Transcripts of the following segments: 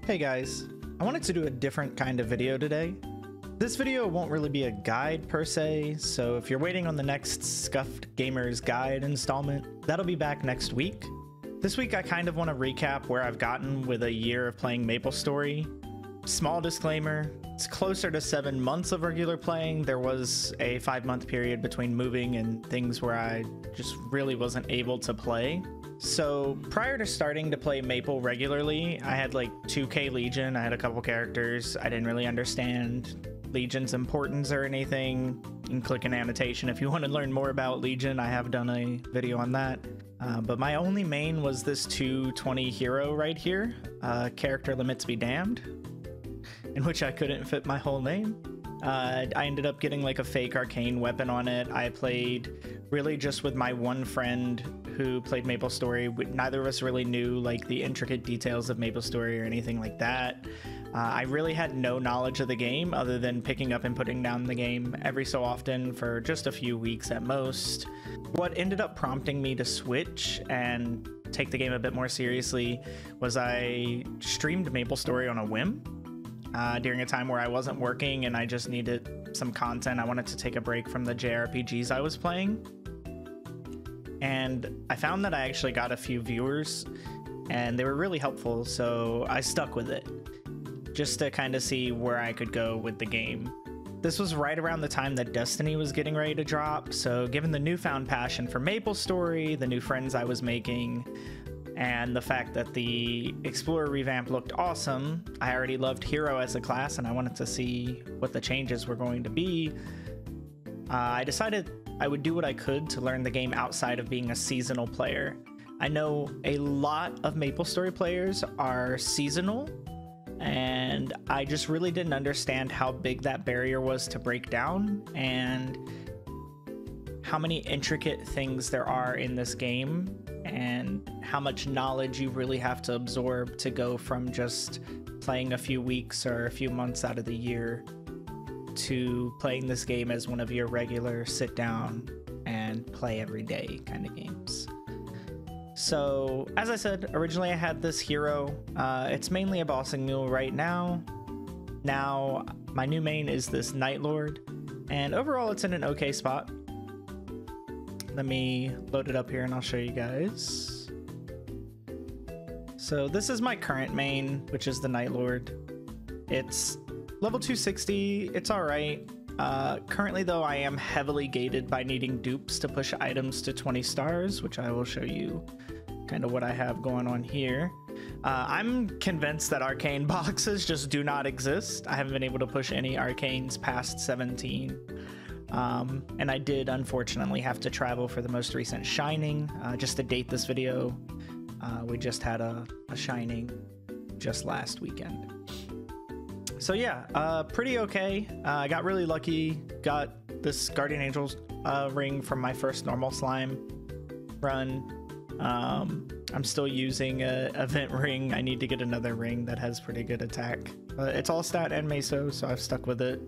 Hey guys, I wanted to do a different kind of video today. This video won't really be a guide per se, so if you're waiting on the next Scuffed Gamer's guide installment, that'll be back next week. This week I kind of want to recap where I've gotten with a year of playing Maplestory. Small disclaimer, it's closer to 7 months of regular playing. There was a 5-month period between moving and things where I just really wasn't able to play. So prior to starting to play Maple regularly, I had like 2k Legion, I had a couple characters, I didn't really understand Legion's importance or anything. You can click an annotation if you want to learn more about Legion, I have done a video on that. But my only main was this 220 hero right here, character limits be damned, in which I couldn't fit my whole name. I ended up getting like a fake arcane weapon on it. I played really just with my one friend who played Maplestory. Neither of us really knew like the intricate details of Maplestory or anything like that. I really had no knowledge of the game other than picking up and putting down the game every so often for just a few weeks at most. What ended up prompting me to switch and take the game a bit more seriously was I streamed Maplestory on a whim. During a time where I wasn't working and I just needed some content. I wanted to take a break from the JRPGs I was playing. And I found that I actually got a few viewers and they were really helpful, so I stuck with it just to kind of see where I could go with the game. This was right around the time that Destiny was getting ready to drop, so given the newfound passion for Maplestory, the new friends I was making, and the fact that the Explorer revamp looked awesome, I already loved Hero as a class and I wanted to see what the changes were going to be. I decided I would do what I could to learn the game outside of being a seasonal player. I know a lot of Maplestory players are seasonal, and I just really didn't understand how big that barrier was to break down and how many intricate things there are in this game and how much knowledge you really have to absorb to go from just playing a few weeks or a few months out of the year to playing this game as one of your regular sit down and play every day kind of games. So as I said, originally I had this hero. It's mainly a bossing mule right now. Now my new main is this Night Lord, and overall it's in an okay spot. Let me load it up here and I'll show you guys. So this is my current main, which is the Night Lord. It's level 260, it's alright. Currently though, I am heavily gated by needing dupes to push items to 20 stars, which I will show you kind of what I have going on here. I'm convinced that arcane boxes just do not exist. I haven't been able to push any arcanes past 17. And I did unfortunately have to travel for the most recent shining. Just to date this video, we just had a shining just last weekend. So yeah, pretty okay. I got really lucky, got this Guardian Angel's ring from my first normal slime run. I'm still using a vent ring. I need to get another ring that has pretty good attack. It's all stat and meso, so I've stuck with it.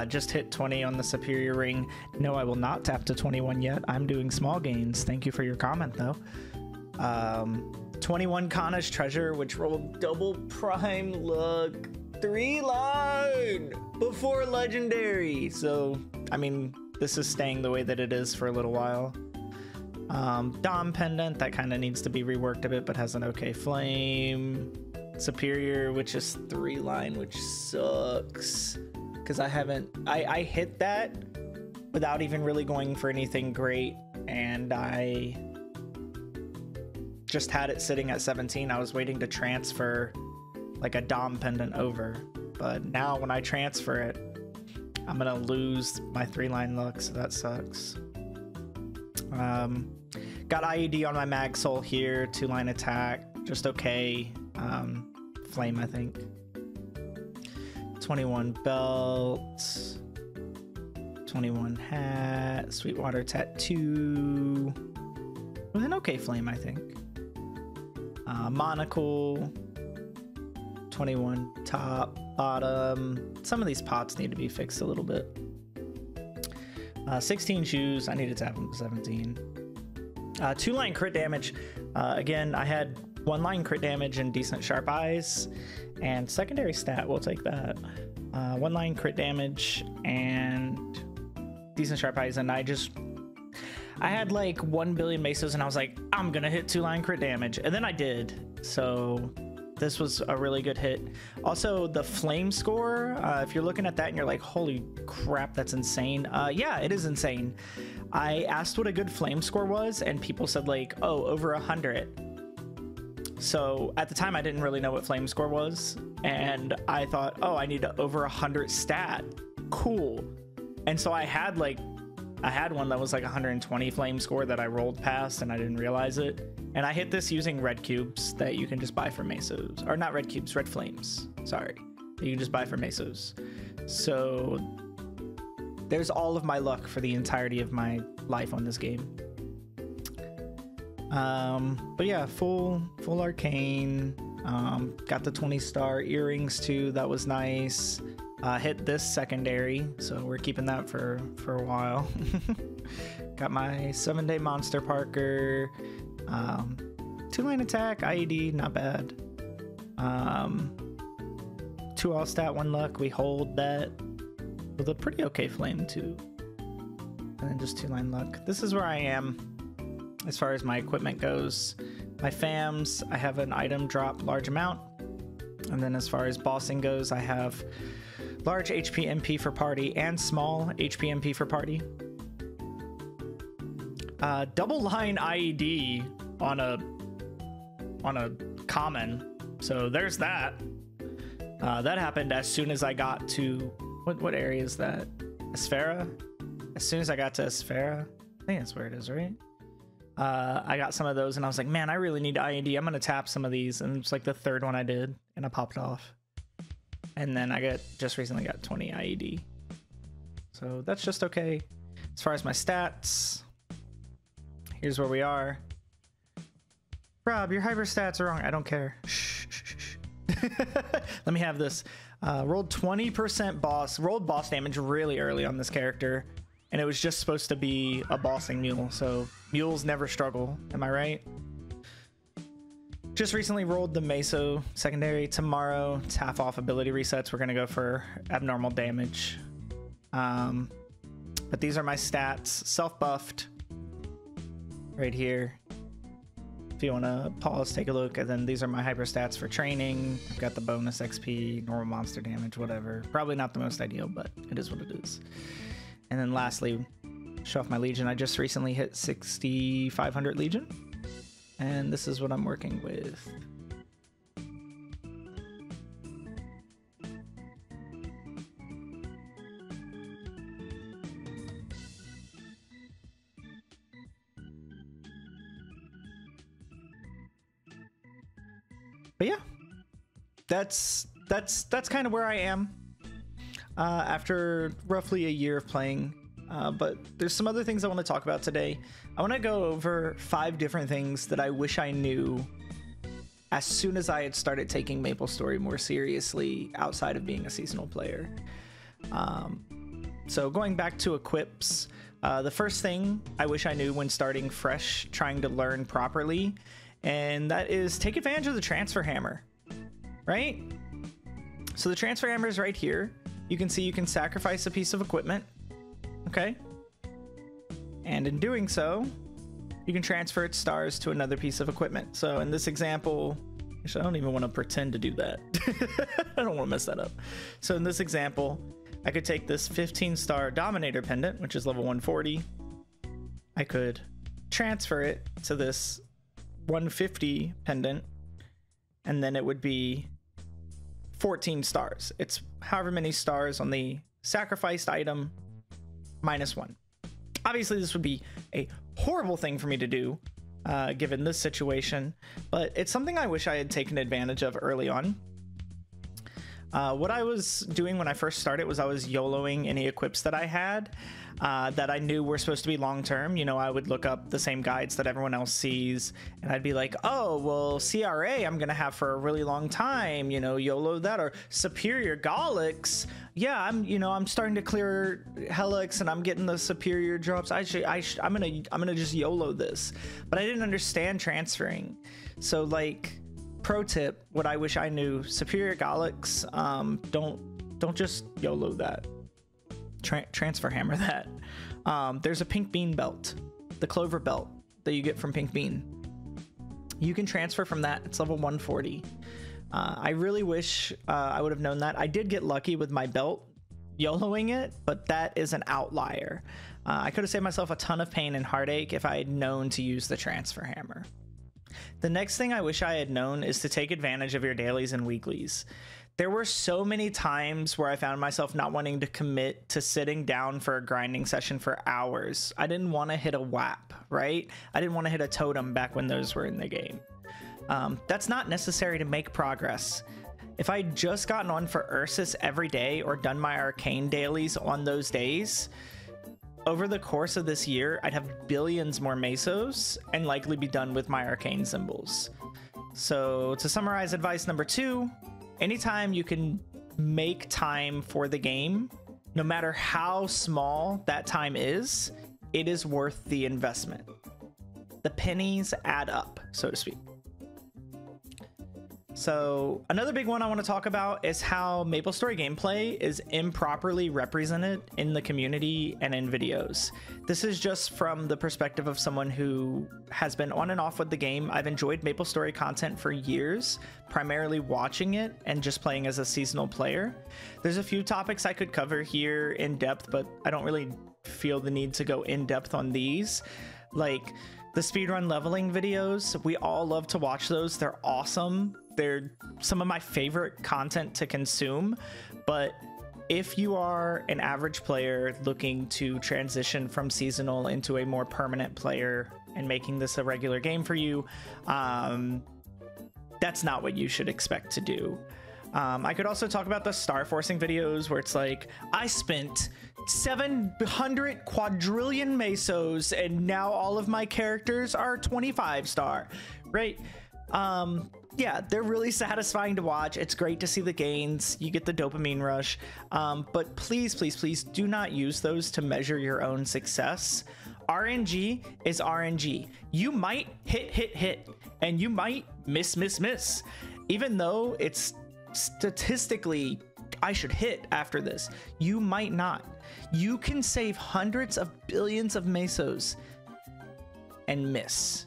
Just hit 20 on the superior ring. No, I will not tap to 21 yet. I'm doing small gains. Thank you for your comment though. 21 Kana's treasure, which rolled double prime luck. 3 line before legendary. So, I mean, this is staying the way that it is for a little while. Dom pendant, that kind of needs to be reworked a bit, but has an okay flame. Superior, which is 3 line, which sucks. Because I hit that without even really going for anything great, and I just had it sitting at 17. I was waiting to transfer like a Dom pendant over, but now when I transfer it, I'm gonna lose my 3 line luck, so that sucks. Got IED on my mag soul here, 2 line attack, just okay. Flame, I think. 21 belt, 21 hat, Sweetwater tattoo, with an okay flame, I think. Monocle, 21 top, bottom. Some of these pots need to be fixed a little bit. 16 shoes, I needed to have them to 17. 2 line crit damage. Again, I had 1 line crit damage and decent sharp eyes, and secondary stat, we'll take that. 1 line crit damage and decent sharp eyes, and I had like 1 billion mesos and I was like, I'm gonna hit 2 line crit damage, and then I did. So this was a really good hit. Also, the flame score, if you're looking at that and you're like, holy crap, that's insane. Yeah, it is insane. I asked what a good flame score was and people said like, oh, over 100. So at the time I didn't really know what flame score was, and I thought, oh, I need over 100 stat. Cool. And so I had one that was like 120 flame score that I rolled past and I didn't realize it. And I hit this using red cubes that you can just buy from mesos, or not red cubes, red flames. Sorry, you can just buy from mesos. So there's all of my luck for the entirety of my life on this game. But yeah, full arcane. Got the 20-star earrings too. That was nice. Hit this secondary, so we're keeping that for a while. Got my 7-day monster Parker. 2-line attack, IED, not bad. 2 all stat, 1 luck. We hold that with a pretty okay flame too. And then just 2-line luck. This is where I am as far as my equipment goes. My fams, I have an item drop large amount. And then as far as bossing goes, I have large HP MP for party and small HP MP for party. Double line IED on a common, so there's that. That happened as soon as I got to what area is that? Asphera? As soon as I got to Asphera, I think that's where it is, right? I got some of those and I was like, man, I really need IED. I'm gonna tap some of these, and it's like the 3rd one I did and I popped off. And then I just recently got 20 IED. So that's just okay. As far as my stats, here's where we are. Rob, your hyper stats are wrong. I don't care. Shh, shh, shh. Let me have this. Rolled 20% rolled boss damage really early on this character. And it was just supposed to be a bossing mule. So mules never struggle. Am I right? Just recently rolled the Meso secondary. Tomorrow, it's half off ability resets. We're going to go for abnormal damage. But these are my stats. Self-buffed. Right here. If you want to pause, take a look. And then these are my hyper stats for training. I've got the bonus XP, normal monster damage, whatever. Probably not the most ideal, but it is what it is. And then lastly, show off my Legion. I just recently hit 6,500 Legion. And this is what I'm working with. But yeah, that's kind of where I am after roughly a year of playing. But there's some other things I want to talk about today. I want to go over 5 different things that I wish I knew as soon as I had started taking Maplestory more seriously outside of being a seasonal player. So going back to equips, the first thing I wish I knew when starting fresh, trying to learn properly, and that is take advantage of the transfer hammer, right? So the transfer hammer is right here. You can see you can sacrifice a piece of equipment. Okay, and in doing so, you can transfer its stars to another piece of equipment. So in this example, actually, I don't even want to pretend to do that. I don't want to mess that up. So in this example, I could take this 15-star Dominator pendant, which is level 140. I could transfer it to this 150 pendant, and then it would be 14 stars. It's however many stars on the sacrificed item -1. Obviously, this would be a horrible thing for me to do, given this situation, but it's something I wish I had taken advantage of early on. What I was doing when I first started was I was YOLOing any equips that I had that I knew were supposed to be long-term. You know, I would look up the same guides that everyone else sees, and I'd be like, oh, well, CRA I'm gonna have for a really long time, you know, YOLO that. Or Superior Galix, yeah, I'm starting to clear Helix and I'm getting the superior drops. I'm gonna just YOLO this. But I didn't understand transferring. So, like, pro tip, what I wish I knew: Superior Galix, don't just YOLO that. Transfer hammer that. There's a pink bean belt, the clover belt that you get from Pink Bean. You can transfer from that. It's level 140. I really wish I would have known that. I did get lucky with my belt YOLOing it, but that is an outlier. I could have saved myself a ton of pain and heartache if I had known to use the transfer hammer. The next thing I wish I had known is to take advantage of your dailies and weeklies. There were so many times where I found myself not wanting to commit to sitting down for a grinding session for hours. I didn't want to hit a WAP, right? I didn't want to hit a totem back when those were in the game. That's not necessary to make progress. If I'd just gotten on for Ursus every day or done my arcane dailies on those days, over the course of this year, I'd have billions more mesos and likely be done with my arcane symbols. So to summarize advice number 2, anytime you can make time for the game, no matter how small that time is, it is worth the investment. The pennies add up, so to speak. So another big one I want to talk about is how Maplestory gameplay is improperly represented in the community and in videos. This is just from the perspective of someone who has been on and off with the game. I've enjoyed Maplestory content for years, primarily watching it and just playing as a seasonal player. There's a few topics I could cover here in depth, but I don't really feel the need to go in depth on these. Like the speedrun leveling videos, we all love to watch those. They're awesome. They're some of my favorite content to consume. But if you are an average player looking to transition from seasonal into a more permanent player and making this a regular game for you, that's not what you should expect to do. I could also talk about the star forcing videos where it's like, I spent 700 quadrillion mesos and now all of my characters are 25 star, right? Yeah, they're really satisfying to watch. It's great to see the gains. You get the dopamine rush. But please, please, please do not use those to measure your own success. RNG is RNG. You might hit, and you might miss. Even though it's statistically, I should hit after this, you might not. You can save hundreds of billions of mesos and miss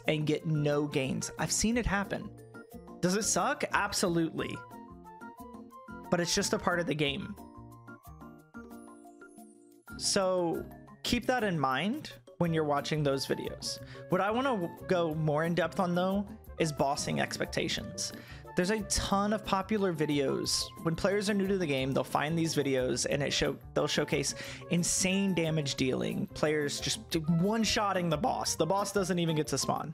and get no gains. I've seen it happen. Does it suck? Absolutely. But it's just a part of the game. So keep that in mind when you're watching those videos. What I want to go more in depth on though is bossing expectations. There's a ton of popular videos. When players are new to the game, they'll find these videos and they'll showcase insane damage dealing, players just one-shotting the boss. The boss doesn't even get to spawn.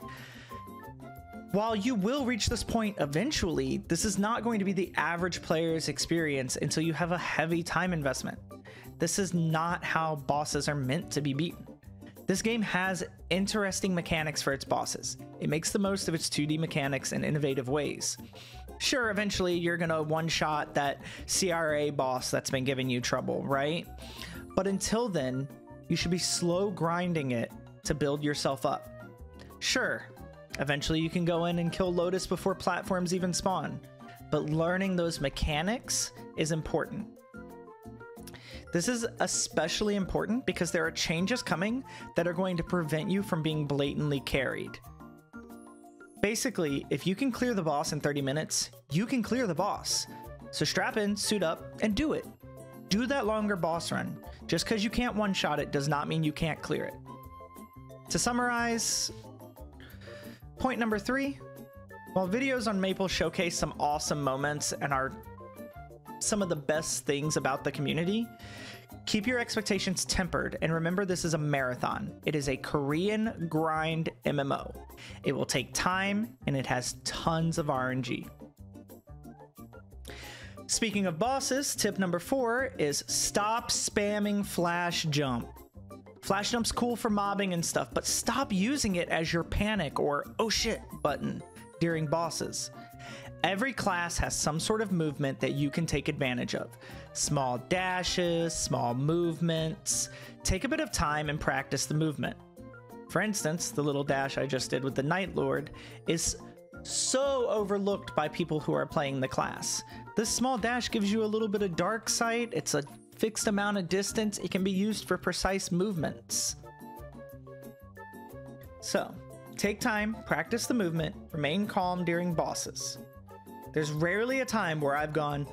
While you will reach this point eventually, this is not going to be the average player's experience until you have a heavy time investment. This is not how bosses are meant to be beaten. This game has interesting mechanics for its bosses. It makes the most of its 2D mechanics in innovative ways. Sure, eventually you're gonna one-shot that CRA boss that's been giving you trouble, right? But until then, you should be slow grinding it to build yourself up. Sure, eventually you can go in and kill Lotus before platforms even spawn, but learning those mechanics is important. This is especially important because there are changes coming that are going to prevent you from being blatantly carried. Basically, if you can clear the boss in 30 minutes, you can clear the boss. So strap in, suit up, and do it. Do that longer boss run. Just because you can't one-shot it does not mean you can't clear it. To summarize, point number 3, while videos on Maple showcase some awesome moments and are some of the best things about the community, keep your expectations tempered and remember this is a marathon. It is a Korean grind MMO. It will take time and it has tons of RNG. Speaking of bosses, tip number 4 is stop spamming flash jump. Flash jump's cool for mobbing and stuff, but stop using it as your panic or oh shit button during bosses. Every class has some sort of movement that you can take advantage of. Small dashes, small movements. Take a bit of time and practice the movement. For instance, the little dash I just did with the Night Lord is so overlooked by people who are playing the class. This small dash gives you a little bit of dark sight. It's a fixed amount of distance. It can be used for precise movements. So, take time, practice the movement, remain calm during bosses. There's rarely a time where I've gone,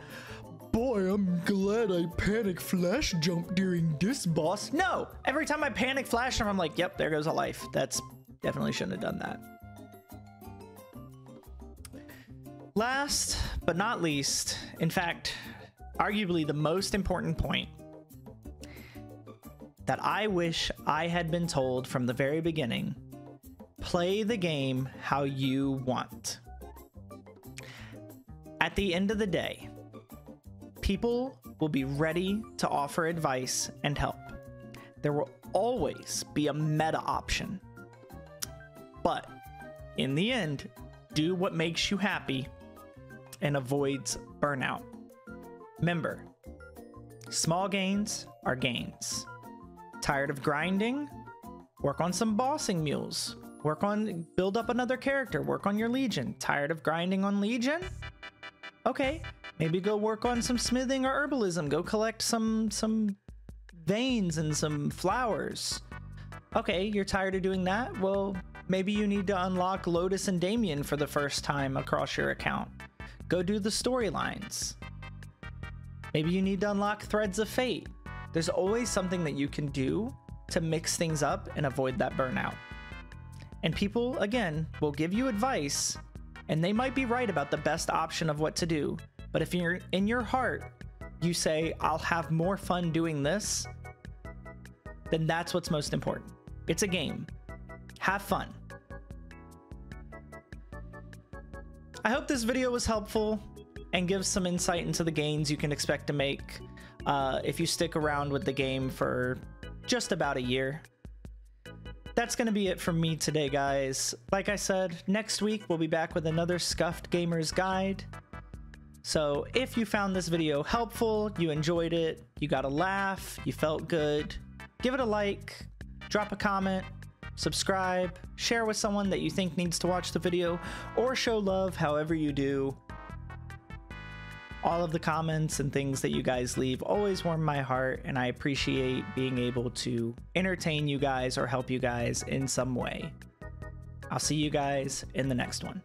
boy, I'm glad I panic flash jumped during this boss. No, every time I panic flash jump, I'm like, yep, there goes a life. That's definitely shouldn't have done that. Last but not least, in fact, arguably the most important point that I wish I had been told from the very beginning, play the game how you want. At the end of the day, people will be ready to offer advice and help. There will always be a meta option. But in the end, do what makes you happy and avoids burnout. Remember, small gains are gains. Tired of grinding? Work on some bossing mules. Build up another character. Work on your Legion. Tired of grinding on Legion? Okay, maybe go work on some smithing or herbalism. Go collect some veins and some flowers. Okay, you're tired of doing that? Well, maybe you need to unlock Lotus and Damien for the first time across your account. Go do the storylines. Maybe you need to unlock Threads of Fate. There's always something that you can do to mix things up and avoid that burnout. And people, again, will give you advice, and they might be right about the best option of what to do. But if you're in your heart, you say, I'll have more fun doing this, then that's what's most important. It's a game. Have fun. I hope this video was helpful and gives some insight into the gains you can expect to make if you stick around with the game for just about a year. That's going to be it from me today, guys. Like I said, next week we'll be back with another Scuffed Gamer's Guide. So if you found this video helpful, you enjoyed it, you got a laugh, you felt good, give it a like, drop a comment, subscribe, share with someone that you think needs to watch the video, or show love however you do. All of the comments and things that you guys leave always warm my heart, and I appreciate being able to entertain you guys or help you guys in some way. I'll see you guys in the next one.